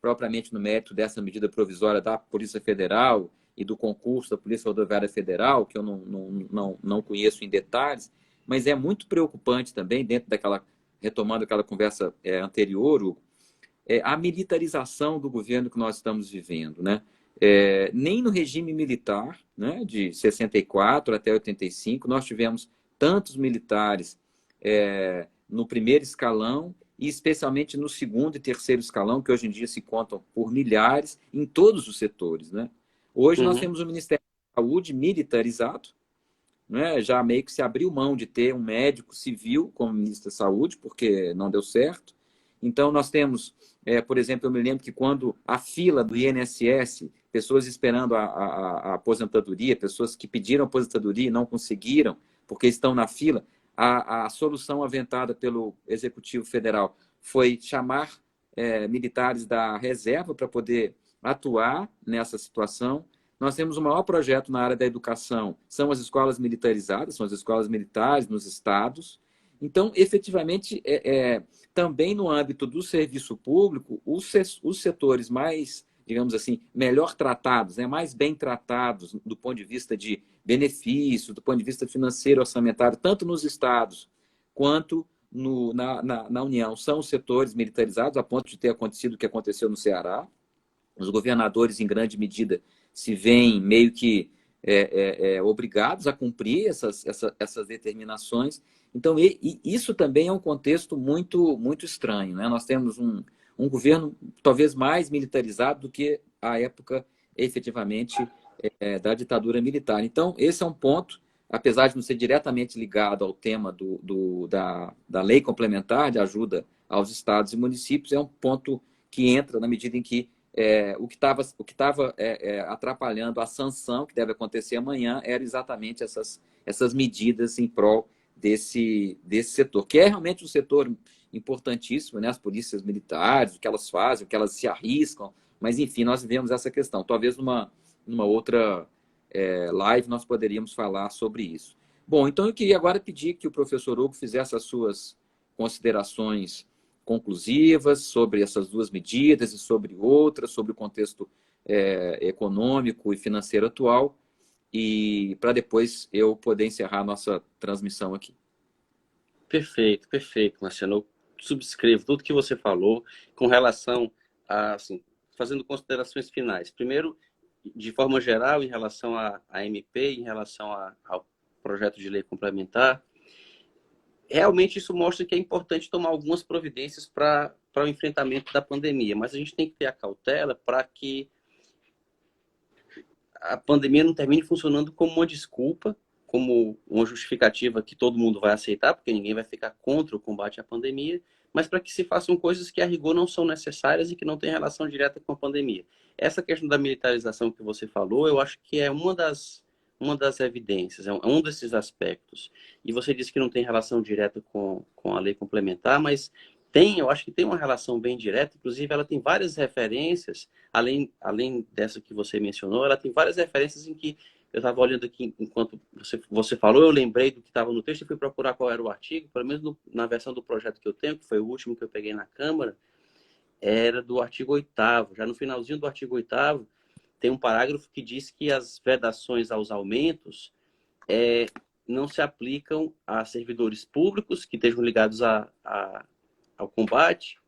propriamente no mérito dessa medida provisória da Polícia Federal e do concurso da Polícia Rodoviária Federal, que eu não conheço em detalhes, mas é muito preocupante também, dentro daquela, retomando aquela conversa anterior, Hugo, a militarização do governo que nós estamos vivendo, né? Nem no regime militar, né, de 64 até 85, nós tivemos tantos militares no primeiro escalão e especialmente no segundo e terceiro escalão, que hoje em dia se contam por milhares em todos os setores, né? Hoje nós temos o Ministério da Saúde militarizado, né? Já meio que se abriu mão de ter um médico civil como ministro da Saúde, porque não deu certo. Então, nós temos, por exemplo, eu me lembro que quando a fila do INSS, pessoas esperando a aposentadoria, pessoas que pediram aposentadoria e não conseguiram, porque estão na fila, a solução aventada pelo Executivo Federal foi chamar militares da reserva para poder atuar nessa situação. Nós temos o maior projeto na área da educação, são as escolas militarizadas, são as escolas militares nos estados. Então, efetivamente, também no âmbito do serviço público, os setores mais, digamos assim, melhor tratados, né, mais bem tratados do ponto de vista de benefício, do ponto de vista financeiro, orçamentário, tanto nos estados quanto na União, são os setores militarizados, a ponto de ter acontecido o que aconteceu no Ceará. Os governadores, em grande medida, se veem meio que obrigados a cumprir essas determinações. Então, isso também é um contexto muito, muito estranho, né? Nós temos um governo talvez mais militarizado do que a época, efetivamente, da ditadura militar. Então, esse é um ponto, apesar de não ser diretamente ligado ao tema da lei complementar de ajuda aos estados e municípios, é um ponto que entra na medida em que o que estava atrapalhando a sanção, que deve acontecer amanhã, era exatamente essas medidas em prol desse setor, que é realmente um setor importantíssimo, né? As polícias militares, o que elas fazem, o que elas se arriscam, mas enfim, nós vivemos essa questão. Talvez numa outra live nós poderíamos falar sobre isso. Bom, então eu queria agora pedir que o professor Hugo fizesse as suas considerações conclusivas sobre essas duas medidas e sobre outras, sobre o contexto econômico e financeiro atual, e para depois eu poder encerrar a nossa transmissão aqui. Perfeito, perfeito, Marciano. Eu subscrevo tudo que você falou com relação a, assim, fazendo considerações finais. Primeiro, de forma geral, em relação à MP, em relação ao projeto de lei complementar, realmente isso mostra que é importante tomar algumas providências para o enfrentamento da pandemia, mas a gente tem que ter a cautela para que a pandemia não termine funcionando como uma desculpa, como uma justificativa que todo mundo vai aceitar, porque ninguém vai ficar contra o combate à pandemia, mas para que se façam coisas que a rigor não são necessárias e que não têm relação direta com a pandemia. Essa questão da militarização que você falou, eu acho que é uma das evidências, é um desses aspectos. E você disse que não tem relação direta com a lei complementar, mas eu acho que tem uma relação bem direta, inclusive ela tem várias referências, além dessa que você mencionou, ela tem várias referências em que eu estava olhando aqui enquanto você falou, eu lembrei do que estava no texto e fui procurar qual era o artigo, pelo menos na versão do projeto que eu tenho, que foi o último que eu peguei na Câmara, era do artigo 8º. Já no finalzinho do artigo 8º, tem um parágrafo que diz que as vedações aos aumentos não se aplicam a servidores públicos que estejam ligados ao combate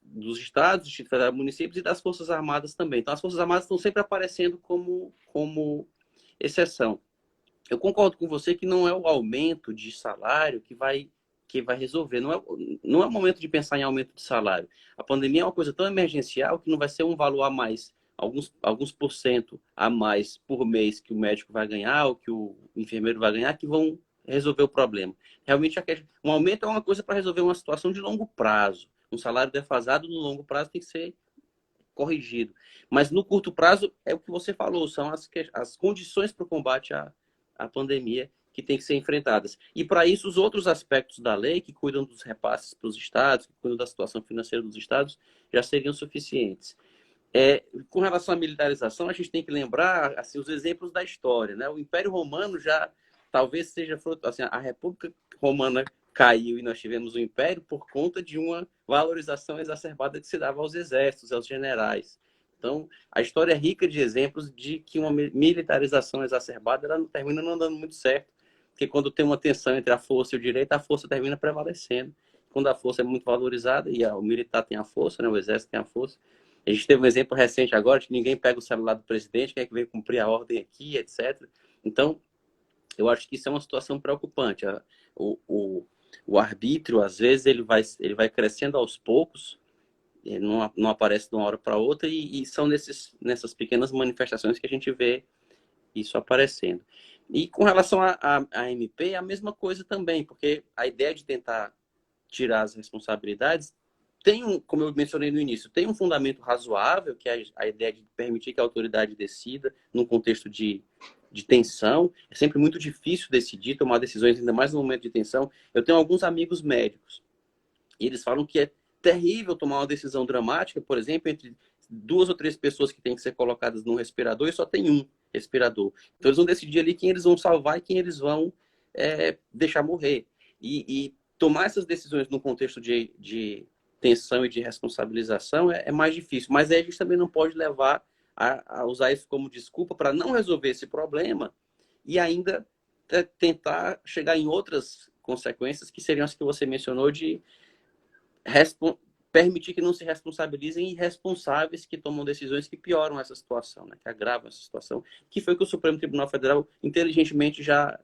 dos estados, do Distrito Federal, municípios e das Forças Armadas também. Então, as Forças Armadas estão sempre aparecendo como exceção. Eu concordo com você que não é o aumento de salário que vai resolver. Não é o momento de pensar em aumento de salário. A pandemia é uma coisa tão emergencial que não vai ser um valor a mais, alguns por cento a mais por mês que o médico vai ganhar ou que o enfermeiro vai ganhar que vão resolver o problema. Realmente, um aumento é uma coisa para resolver uma situação de longo prazo. Um salário defasado no longo prazo tem que ser corrigido. Mas no curto prazo, é o que você falou, são as condições para o combate à pandemia que tem que ser enfrentadas. E para isso, os outros aspectos da lei, que cuidam dos repasses para os estados, que cuidam da situação financeira dos estados, já seriam suficientes. Com relação à militarização, a gente tem que lembrar assim, os exemplos da história, né? O Império Romano já talvez seja fruto, assim, a República Romana caiu e nós tivemos o Império por conta de uma valorização exacerbada que se dava aos exércitos, aos generais. Então, a história é rica de exemplos de que uma militarização exacerbada ela não termina não dando muito certo, porque quando tem uma tensão entre a força e o direito, a força termina prevalecendo. Quando a força é muito valorizada, e o militar tem a força, né, o exército tem a força. A gente teve um exemplo recente agora, de que ninguém pega o celular do presidente, quem é que veio cumprir a ordem aqui, etc. Então, eu acho que isso é uma situação preocupante. O arbítrio, às vezes, ele vai crescendo aos poucos, ele não aparece de uma hora para outra, e são nessas pequenas manifestações que a gente vê isso aparecendo. E com relação à MP, é a mesma coisa também, porque a ideia de tentar tirar as responsabilidades como eu mencionei no início, tem um fundamento razoável, que é a ideia de permitir que a autoridade decida num contexto de tensão. É sempre muito difícil decidir, tomar decisões, ainda mais no momento de tensão. Eu tenho alguns amigos médicos, e eles falam que é terrível tomar uma decisão dramática, por exemplo, entre 2 ou 3 pessoas que têm que ser colocadas num respirador e só tem um respirador. Então eles vão decidir ali quem eles vão salvar e quem eles vão deixar morrer. E tomar essas decisões num contexto de tensão e de responsabilização é mais difícil. Mas aí a gente também não pode levar a usar isso como desculpa para não resolver esse problema e ainda tentar chegar em outras consequências que seriam as que você mencionou de permitir que não se responsabilizem irresponsáveis que tomam decisões que pioram essa situação, né? Que agravam essa situação, que foi que o Supremo Tribunal Federal inteligentemente já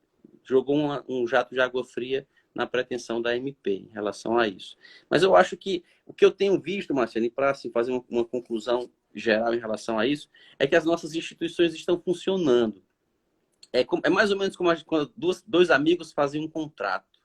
jogou um jato de água fria na pretensão da MP em relação a isso. Mas eu acho que o que eu tenho visto, Marcelo, e para assim, fazer uma conclusão geral em relação a isso, é que as nossas instituições estão funcionando. É mais ou menos como quando dois amigos fazem um contrato.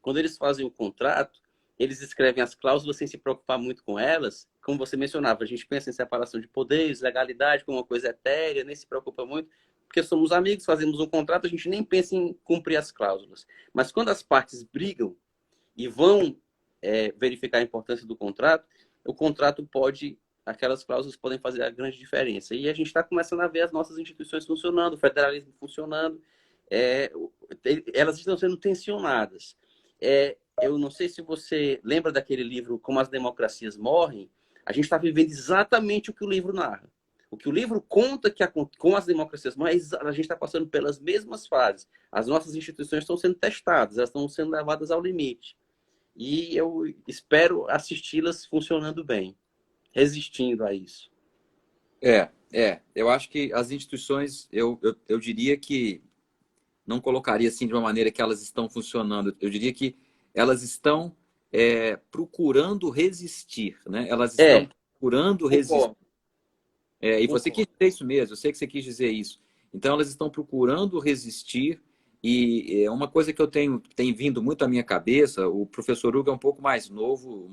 Quando eles fazem um contrato, eles escrevem as cláusulas sem se preocupar muito com elas. Como você mencionava, a gente pensa em separação de poderes, legalidade como uma coisa etérea, nem se preocupa muito, porque somos amigos, fazemos um contrato, a gente nem pensa em cumprir as cláusulas. Mas quando as partes brigam e vão verificar a importância do contrato, o contrato aquelas cláusulas podem fazer a grande diferença. E a gente está começando a ver as nossas instituições funcionando, o federalismo funcionando, elas estão sendo tensionadas. Eu não sei se você lembra daquele livro Como as Democracias Morrem. A gente está vivendo exatamente o que o livro narra. O que o livro conta que com as democracias morrem, a gente está passando pelas mesmas fases. As nossas instituições estão sendo testadas, elas estão sendo levadas ao limite. E eu espero assisti-las funcionando bem, resistindo a isso. Eu acho que as instituições, eu diria que não colocaria assim de uma maneira que elas estão funcionando. Eu diria que elas estão procurando resistir, né? Elas estão procurando resistir. E você quis dizer isso mesmo, eu sei que você quis dizer isso. Então, elas estão procurando resistir, e uma coisa que eu tem vindo muito à minha cabeça, o professor Hugo é um pouco mais novo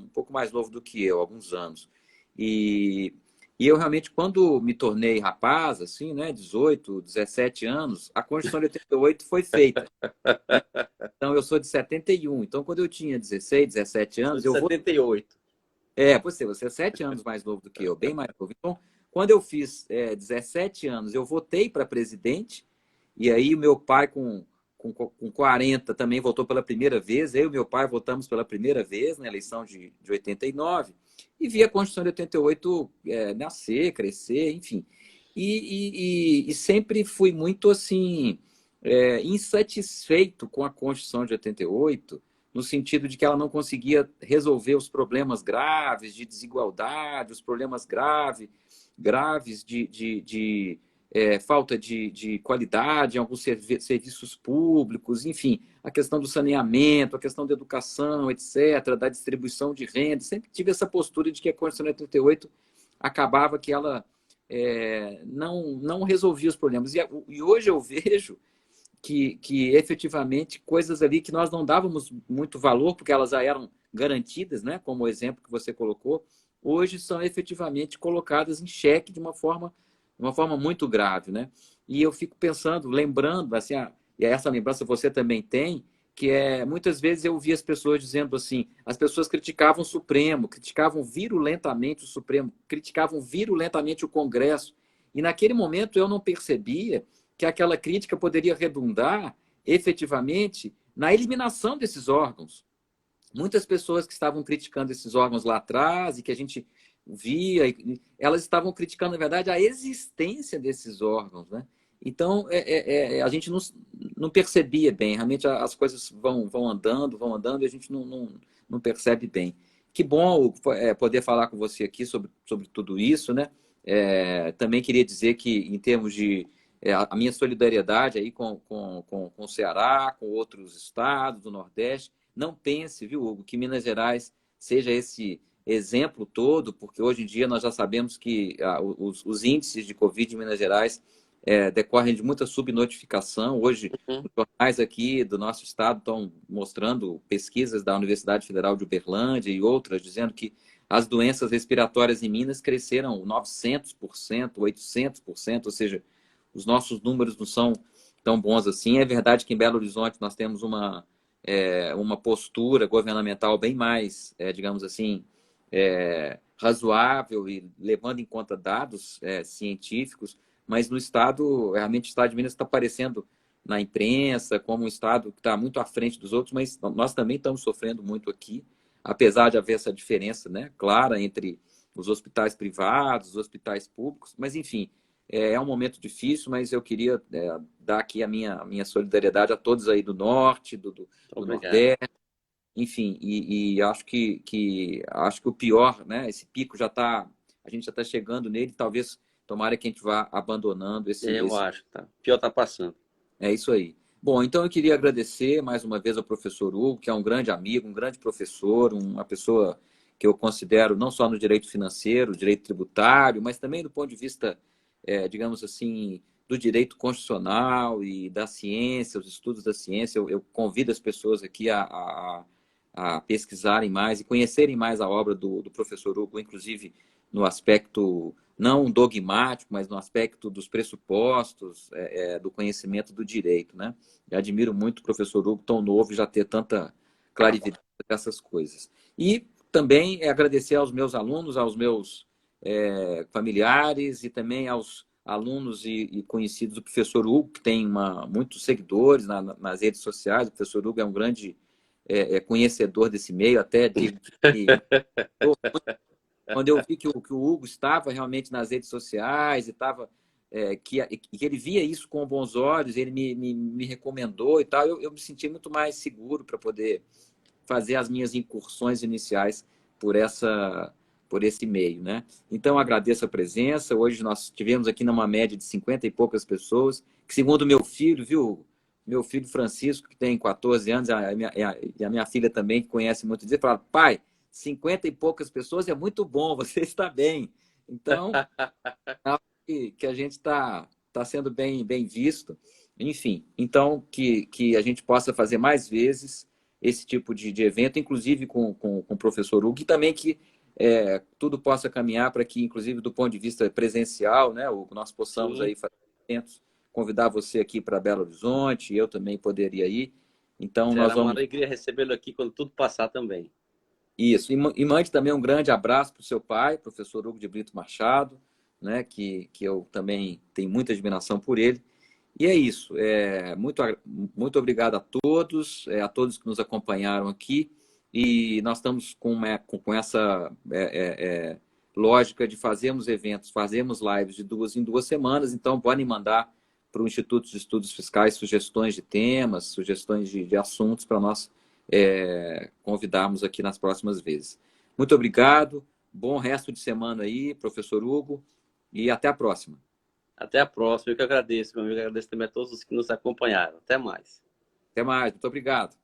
do que eu, alguns anos. E eu realmente, quando me tornei rapaz, assim, né, 18, 17 anos, a Constituição de 88 foi feita. Então, eu sou de 71. Então, quando eu tinha 16, 17 anos... Eu sou de 78. Você é 7 anos mais novo do que eu, bem mais novo. Então, quando eu fiz 17 anos, eu votei para presidente, e aí o meu pai, com 40, também votou pela primeira vez. Eu e meu pai votamos pela primeira vez na eleição de 89, e vi a Constituição de 88 nascer, crescer, enfim. E sempre fui muito assim, insatisfeito com a Constituição de 88, no sentido de que ela não conseguia resolver os problemas graves de desigualdade, os problemas graves de falta de qualidade em alguns serviços públicos, enfim, a questão do saneamento, a questão da educação, etc., da distribuição de renda. Sempre tive essa postura de que a Constituição de 88 acabava que ela não resolvia os problemas. E hoje eu vejo que efetivamente coisas ali que nós não dávamos muito valor, porque elas já eram garantidas, né, como o exemplo que você colocou, hoje são efetivamente colocadas em xeque de uma forma muito grave, né? E eu fico pensando, lembrando, assim, e essa lembrança você também tem, que muitas vezes eu vi as pessoas dizendo assim, as pessoas criticavam o Supremo, criticavam virulentamente o Supremo, criticavam virulentamente o Congresso, e naquele momento eu não percebia que aquela crítica poderia redundar efetivamente na eliminação desses órgãos. Muitas pessoas que estavam criticando esses órgãos lá atrás e que a gente via, elas estavam criticando, na verdade, a existência desses órgãos, né? Então, a gente não percebia bem. Realmente as coisas vão andando e a gente não percebe bem. Que bom poder falar com você aqui sobre tudo isso, né? Também queria dizer que, em termos de a minha solidariedade aí com o Ceará, com outros estados do Nordeste, não pense, viu, Hugo, que Minas Gerais seja esse exemplo todo, porque hoje em dia nós já sabemos que os índices de Covid em Minas Gerais decorrem de muita subnotificação. Hoje, Uhum. os jornais aqui do nosso estado estão mostrando pesquisas da Universidade Federal de Uberlândia e outras, dizendo que as doenças respiratórias em Minas cresceram 900%, 800%, ou seja, os nossos números não são tão bons assim. É verdade que em Belo Horizonte nós temos uma postura governamental bem mais, digamos assim, razoável e levando em conta dados científicos, mas no estado, realmente o estado de Minas está aparecendo na imprensa como um estado que está muito à frente dos outros, mas nós também estamos sofrendo muito aqui, apesar de haver essa diferença, né, clara entre os hospitais privados, os hospitais públicos, mas enfim, um momento difícil, mas eu queria dar aqui a minha solidariedade a todos aí do norte, do Obrigado. nordeste, enfim, e acho que o pior, né? Esse pico a gente já está chegando nele, talvez tomara que a gente vá abandonando Eu acho, tá? Pior tá passando. é isso aí. Bom, então eu queria agradecer mais uma vez ao professor Hugo, que é um grande amigo, um grande professor, uma pessoa que eu considero não só no direito financeiro, direito tributário, mas também do ponto de vista, digamos assim, do direito constitucional e da ciência, os estudos da ciência. Eu convido as pessoas aqui a pesquisarem mais e conhecerem mais a obra do professor Hugo, inclusive no aspecto não dogmático, mas no aspecto dos pressupostos, do conhecimento do direito, né? Eu admiro muito o professor Hugo, tão novo, e já ter tanta clarividência dessas coisas. E também agradecer aos meus alunos, aos meus familiares e também aos alunos e conhecidos do professor Hugo, que tem muitos seguidores nas redes sociais. O professor Hugo é um grande conhecedor desse meio, até digo que quando eu vi que o Hugo estava realmente nas redes sociais e estava que ele via isso com bons olhos, ele me recomendou e tal, eu me senti muito mais seguro para poder fazer as minhas incursões iniciais por por esse meio, né? Então, agradeço a presença. Hoje nós tivemos aqui numa média de 50 e poucas pessoas, que segundo meu filho, viu, Hugo? Meu filho Francisco, que tem 14 anos, e a minha filha também, que conhece muito disso, fala, pai, 50 e poucas pessoas é muito bom, você está bem. Então, que a gente está sendo bem visto. Enfim, então que a gente possa fazer mais vezes esse tipo de evento, inclusive com o professor Hugo, e também que tudo possa caminhar para que, inclusive do ponto de vista presencial, né, Hugo, nós possamos Sim, aí fazer eventos, convidar você aqui para Belo Horizonte, eu também poderia ir. Então, nós será uma vamos. alegria recebê-lo aqui quando tudo passar também. Isso, e mande também um grande abraço para o seu pai, professor Hugo de Brito Machado, né, que eu também tenho muita admiração por ele. E é isso, muito obrigado a todos que nos acompanharam aqui, e nós estamos com essa lógica de fazermos eventos, fazermos lives de 2 em 2 semanas, então podem mandar para o Instituto de Estudos Fiscais sugestões de temas, sugestões de assuntos para nós convidarmos aqui nas próximas vezes. Muito obrigado, bom resto de semana aí, professor Hugo, e até a próxima. Até a próxima. Eu que agradeço, meu amigo. Agradeço também a todos os que nos acompanharam. Até mais. Até mais, muito obrigado.